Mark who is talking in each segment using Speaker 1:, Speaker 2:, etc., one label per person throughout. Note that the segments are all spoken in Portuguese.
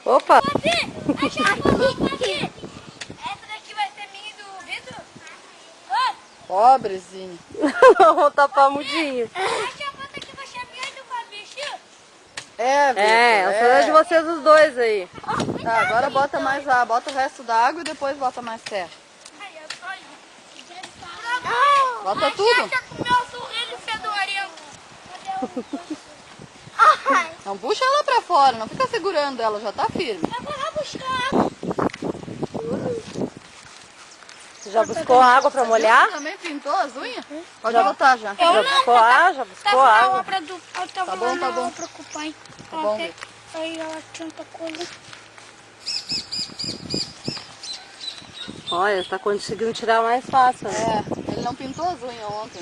Speaker 1: Opa!
Speaker 2: Essa daqui vai ser minha e do Vitor?
Speaker 3: Pobrezinho.
Speaker 1: Vamos tapar mudinho.
Speaker 2: Essa bota aqui vai ser minha e do Fabrício?
Speaker 3: É, Vitor.
Speaker 1: Essa é de vocês os dois aí.
Speaker 3: Tá, agora bota mais água. Bota o resto da água e depois bota mais terra. Bota tudo.
Speaker 2: Essa com meu sorriso fedorento.
Speaker 3: Não puxa ela pra fora, não fica segurando ela, já tá firme.
Speaker 2: Eu vou lá buscar.
Speaker 1: Você já buscou água pra molhar?
Speaker 3: Você também pintou as unhas? Pode botar já.
Speaker 1: Já buscou água? Já buscou
Speaker 2: Tava na
Speaker 1: água?
Speaker 2: obra do... Eu tava
Speaker 3: Tá bom,
Speaker 2: lá
Speaker 3: tá
Speaker 2: na
Speaker 3: bom.
Speaker 2: obra com o pai.
Speaker 3: Tá bom, Vitor.
Speaker 2: Aí ela tanta coisa.
Speaker 1: Olha, tá conseguindo tirar mais fácil, né?
Speaker 3: É, ele não pintou as unhas ontem.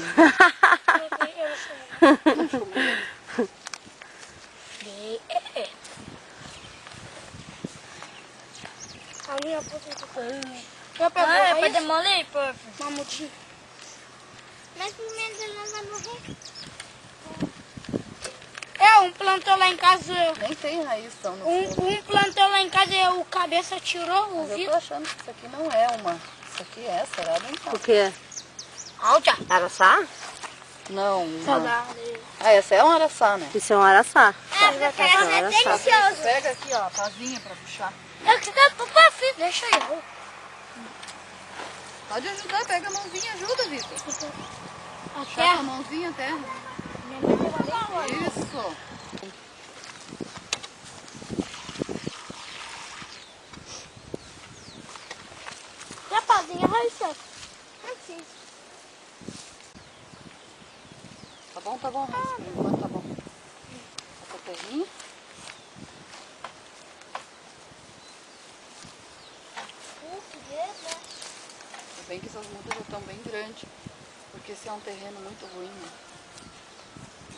Speaker 2: A minha puta de coisa. Já pegou é pra demolir, mamutinho. Mas pimenta não vai morrer. Um plantou lá em casa.
Speaker 3: Nem tem raiz tão no fundo.
Speaker 2: Um plantou lá em casa e o cabeça tirou o
Speaker 3: Mas eu
Speaker 2: vidro.
Speaker 3: tô achando que isso aqui não é uma. Isso aqui é, será? Bem
Speaker 1: O
Speaker 3: fácil.
Speaker 1: quê?
Speaker 2: Alta.
Speaker 1: Araçá?
Speaker 3: Não, uma.
Speaker 2: Saudade.
Speaker 3: Ah, essa é um araçá, né?
Speaker 1: Isso é um araçá.
Speaker 2: Essa é deliciosa.
Speaker 3: Pega aqui, ó, a pazinha pra puxar.
Speaker 2: Eu quero papai, filho. Deixa eu.
Speaker 3: Pode ajudar, pega a mãozinha, ajuda, Vitor.
Speaker 2: A
Speaker 3: Puxa a
Speaker 2: terra.
Speaker 3: mãozinha, terra. Isso.
Speaker 2: E a pazinha, Raíssa?
Speaker 3: Tá bom, Raíssa. Por enquanto tá bom. Bota a terrinha. Ainda bem que essas mudas já estão bem grandes. Porque esse é um terreno muito ruim, né?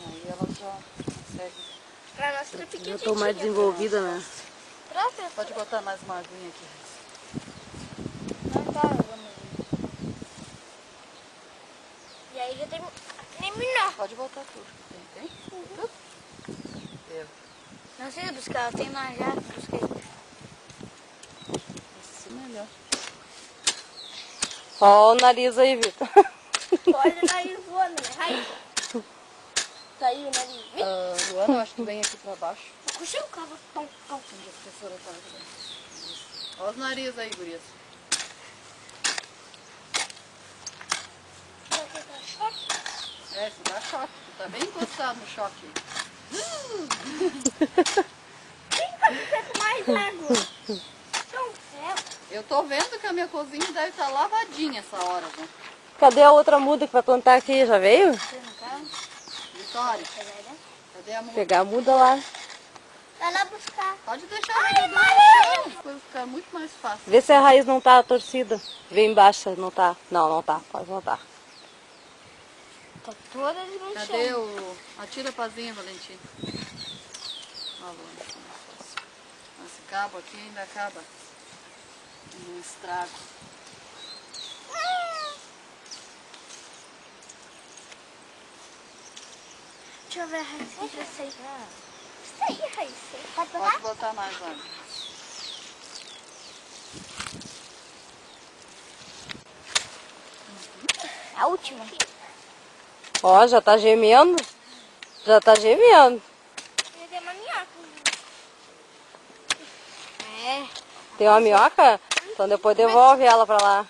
Speaker 3: Aí elas já conseguem.
Speaker 2: Pra nós tudo pequenininho.
Speaker 1: Já tô mais desenvolvida, né?
Speaker 3: Pode botar mais uma aguinha aqui, Raíssa.
Speaker 2: Não tá, vamos. E aí já terminou.
Speaker 3: Pode botar tudo. Tem? Tudo? Deu.
Speaker 2: Não sei buscar, eu tenho na já, busquei.
Speaker 3: Esse é melhor.
Speaker 1: Ó o nariz aí, Vitor.
Speaker 2: Olha o nariz voando, né? Raíssa. Tá aí o nariz.
Speaker 3: Luana, eu acho que vem aqui pra baixo.
Speaker 2: Puxa o cabo. Pão.
Speaker 3: Onde a professora tá aqui. Olha os narizes aí, gurias. É, isso dá choque. Tu tá bem encostado no choque.
Speaker 2: Mais água. Tão céu.
Speaker 3: Eu tô vendo que a minha cozinha deve estar lavadinha essa hora, né?
Speaker 1: Cadê a outra muda que vai plantar aqui? Já veio?
Speaker 3: Vitória, cadê a muda?
Speaker 1: Pegar a muda lá.
Speaker 2: Vai lá buscar.
Speaker 3: Pode deixar a rega no chão. As coisas ficam muito mais fáceis.
Speaker 1: Vê se a raiz não tá torcida. Vê embaixo, não tá. Não, não tá. Pode voltar.
Speaker 2: Tá toda desmanchada.
Speaker 3: Cadê o... Atira a pazinha, Valentina. Ó, Luana, como é fácil. Esse cabo aqui ainda acaba no estrago.
Speaker 2: Deixa eu ver a Raíssa. Isso aí, Raíssa. Pode botar?
Speaker 3: Pode botar mais água.
Speaker 2: A última.
Speaker 1: Ó, já tá gemendo. Já tá gemendo.
Speaker 2: Tem uma minhoca. É.
Speaker 1: Tem uma minhoca? Então depois devolve ela pra lá.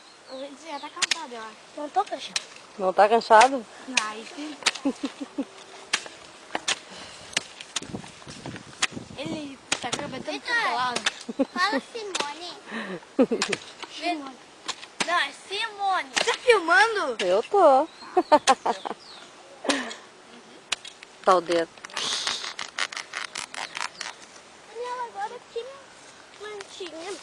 Speaker 2: Já tá cansado, eu acho. Não tô cansado.
Speaker 1: Não tá cansado?
Speaker 2: Não, sim. Ele tá cabetando pro lado. Fala Simone. Simone. Não, é Simone. Tá filmando?
Speaker 1: Eu tô. Tá o dedo.
Speaker 2: Olha ela agora que plantinha.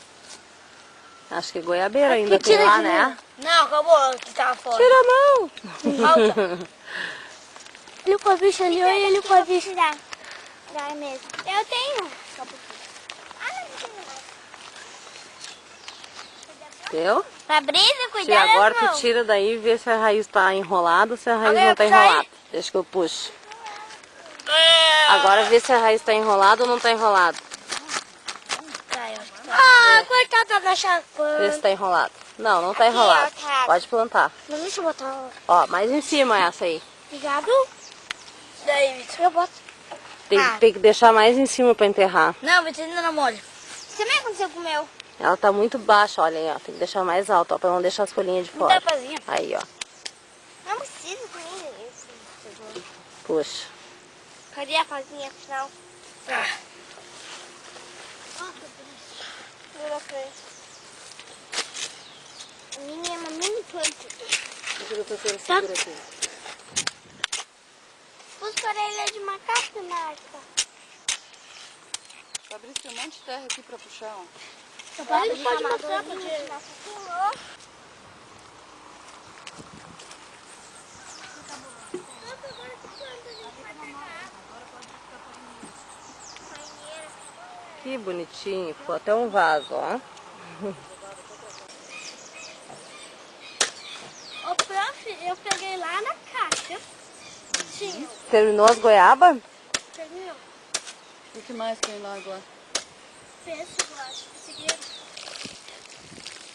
Speaker 1: Acho que goiabeira ainda tem lá, né?
Speaker 2: Não, acabou que tava fora.
Speaker 1: Tira a mão.
Speaker 2: Falta. Olha o pavicho ali, olha ali o pavicho. Dá mesmo. Eu tenho.
Speaker 1: Deu?
Speaker 2: Fabrício,
Speaker 1: Tia,
Speaker 2: cuidado.
Speaker 1: agora tu tira daí e vê se a raiz tá enrolada ou se a raiz não tá enrolada. Deixa que eu puxo. Agora vê se a raiz tá enrolada ou não tá enrolada.
Speaker 2: botar pra deixar
Speaker 1: Vê se tá enrolado. Não, não tá enrolado.
Speaker 2: ó, tá.
Speaker 1: Pode plantar.
Speaker 2: Não, deixa eu botar.
Speaker 1: Ó, mais em cima essa aí.
Speaker 2: Obrigado. Daí, Vitor. Eu boto.
Speaker 1: Tem que deixar mais em cima pra enterrar.
Speaker 2: Não, Vitor, ainda não molha. Isso também aconteceu com o meu.
Speaker 1: Ela tá muito baixa, olha aí, ó. Tem que deixar mais alto, ó, pra não deixar as folhinhas de fora.
Speaker 2: Pazinha.
Speaker 1: Aí, ó.
Speaker 2: Não precisa também isso.
Speaker 1: Puxa.
Speaker 2: Cadê a pazinha, afinal? A minha é uma mini planta.
Speaker 1: Segura aqui.
Speaker 2: Busca a orelha de macaco, Marta.
Speaker 3: Fabrício, tem um monte de terra aqui pra puxar, ó.
Speaker 2: Pode mostrar pra ti.
Speaker 1: Que bonitinho. Ficou até um vaso, ó.
Speaker 2: Ô, prof, eu peguei lá na caixa. Tinha.
Speaker 1: Terminou as goiabas?
Speaker 2: Terminou.
Speaker 3: O que mais tem lá agora?
Speaker 2: Pensa, eu acho. Seguiram.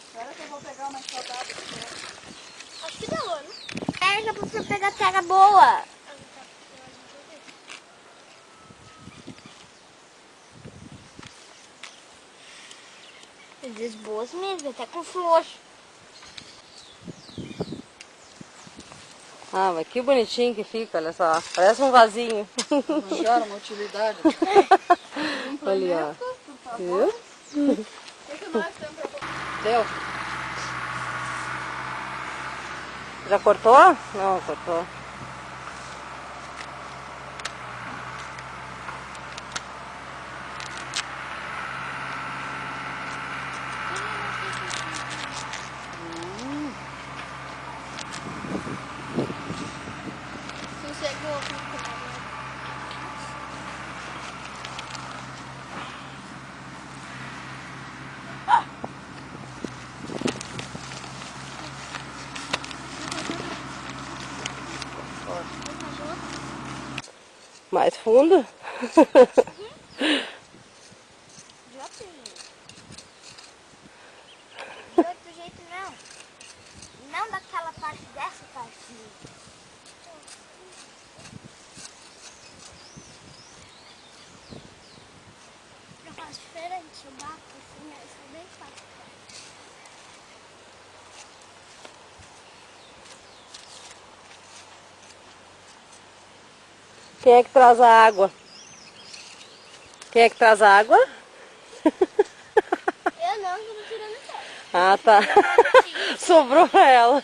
Speaker 3: Espera que eu vou pegar uma enxadada aqui.
Speaker 2: Acho que dá, né? Pega pra você pegar terra boa. Diz boas mesmo, até com flor.
Speaker 1: Ah, mas que bonitinho que fica, olha só. Parece um vasinho.
Speaker 3: Arranjaram uma utilidade.
Speaker 1: Ali, ó. Viu?
Speaker 3: O que mais tem pra
Speaker 1: Deu? Já cortou? Não, cortou.
Speaker 2: Sossegou.
Speaker 1: Mais fundo?
Speaker 2: De outro jeito não. Não daquela parte, dessa parte. Eu faço diferente, eu bato assim, isso é bem fácil.
Speaker 1: Quem é que traz a água? Quem é que traz a água?
Speaker 2: Eu não, eu tô tirando só.
Speaker 1: Ah, tá. Sobrou pra ela.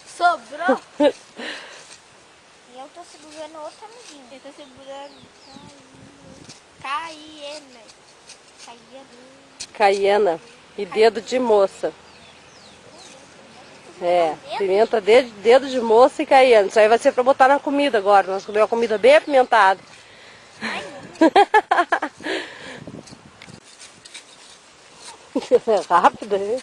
Speaker 2: Sobrou? E eu tô segurando outra amiguinha. Eu tô segurando Caiena.
Speaker 1: Caiena e dedo de moça. É, pimenta dedo de moça e caiena. Isso aí vai ser pra botar na comida agora. Nós comemos uma comida bem apimentada. Rápido, hein?